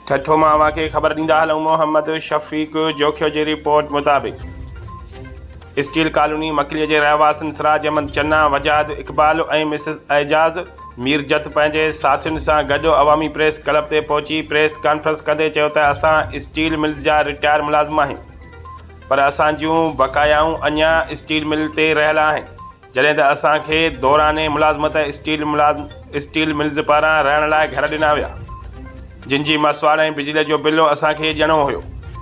ठठो मावा के खबर दींदा हलूं। मोहम्मद शफीक जोखियो जी रिपोर्ट मुताबिक स्टील कॉलोनी मकलीअ जे रहवासिन सिराज अहमद चन्ना, वजाद इकबाल ऐं मिसिस एजाज़ मीरजत पंहिंजे साथियुनि सां गॾु अवामी प्रेस क्लब ते पहुची प्रेस कॉन्फ्रेंस कंदे चयो त असां स्टील मिल्स जा रिटायर मुलाज़िम आहियूं, पर असां जूं बक़ायाऊं अञा स्टील मिल ते रहियल आहिनि, जॾहिं त असांखे दौराने मुलाज़मत स्टील मिल्स पारां रहण लाइ घर ॾिना विया, जिन जी मसवाड़ ऐं बिजलीअ जो बिल असांखे ॾियणो हुयो,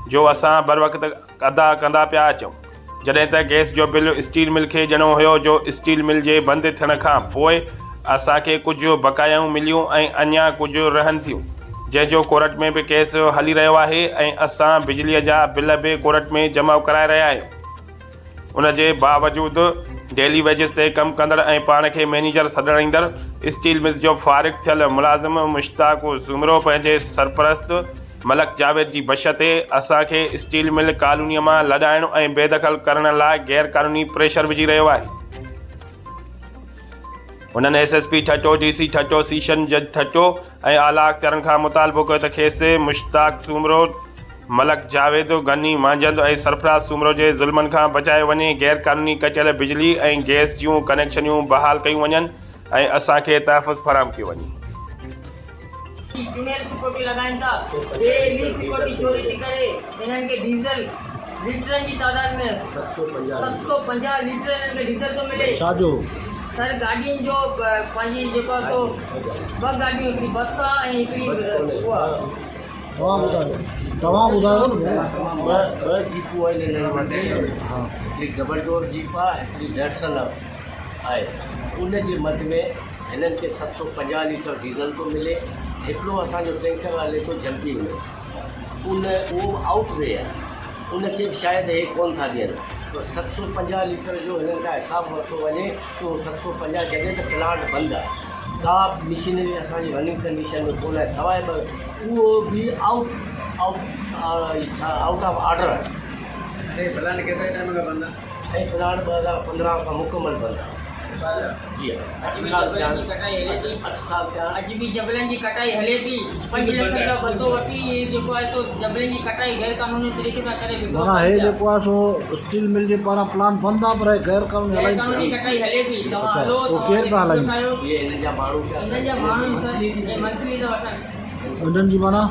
जो असां बर वक़्त अदा कंदा पिया अचूं, जॾहिं त गैस जो बिल स्टील मिल खे ॾियणो हुयो, जो स्टील मिल जे बंदि थियण खां पोइ असांखे कुझु बक़ायाऊं मिलियूं ऐं अञा कुझु रहनि थियूं, जंहिंजो कोर्ट में बि केस हली रहियो आहे ऐं असां बिजलीअ जा बिल बि कोर्ट में जमा कराए रहिया आहियूं। उन जे बावजूदि डेली वेजिस ते कमु कंदड़ ऐं पाण खे मैनेजर सॾणु ईंदड़ स्टील मिल्स जो फारिग थियल मुलाज़िम मुश्ताक ज़ुमरो पंहिंजे सरपरस्त मलक जावेद जी बश ते असांखे स्टील मिल कॉलोनीअ मां लॾाइण ऐं बेदख़ल करण लाइ गैर क़ानूनी प्रेशर विझी रहियो आहे। उन्हनि एसएसपी ठठो, डीसी ठठो, सीशन जज ठठो ऐं आला अख़्तियारनि खां मुतालबो कयो त खेसि मुश्ताक ज़ुमरो, मलक जावेद, गनी मांजंद ऐं सरफराज़ ज़ुमरो जे ज़ुल्मनि खां बचाए वञे, गैर क़ानूनी कटियल बिजली ऐं गैस जूं कनेक्शनियूं बहाल कयूं वञनि ऐं असांखे तहफ़ुज़ फराहम कयो वञे। चुनियल सिक्योरिटी लगाइन था, डेली सिक्योरिटी चोरी थी करे इन्हनि खे डीज़ल लीटरनि जी तादाद में 750 लीटर इन्हनि खे डीज़ल थो मिले। छाजो सर गाॾियुनि जो पंहिंजी जेको तो 2 गाॾियूं, हिकिड़ी बस आहे ऐं हिकिड़ी उहा। तव्हां ॿुधायो ॿ जीपूं आहिनि हिननि वटि। हिकिड़ी डबल डोर जीप आहे, हिकिड़ी डैटसन आहे। उन जे मध में हिननि खे 750 लीटर डीज़ल थो मिले। हिकिड़ो असांजो टैंकर हले थो जल्दी में, उहो आउट वे आहे, उनखे बि शायदि हे कोन था ॾियनि। तो 750 लीटर जो हिननि खां हिसाबु वरितो वञे तो 750 जॻह ते प्लांट बंदि आहे, का मशीनरी असांजी रनिंग कंडीशन में कोन आहे, सवाइ उहो बि आउट ऑफ ऑर्डर आहे। प्लांट केतिरे टाइम खां बंदि आहे? ऐं प्लांट 2015 खां मुकमल बंदि आहे। जी हाँ, 8 साल थिया। 8 साल थिया। अॼु बि जबलनि जी कटाई हले थी। 5 लख जो बंदो वठी जेको आहे सो जबलनि जी कटाई गैर कानूनी तरीक़े सां करे विधो। माना हे जेको आहे सो स्टील मिल जे पारां प्लांट बंदि आहे, पर गैर कानूनी कटाई हले थी। तव्हां हलो केरु था हलाइनि? ये हिननि जा माण्हू मंथली था वठनि। हिननि जी माना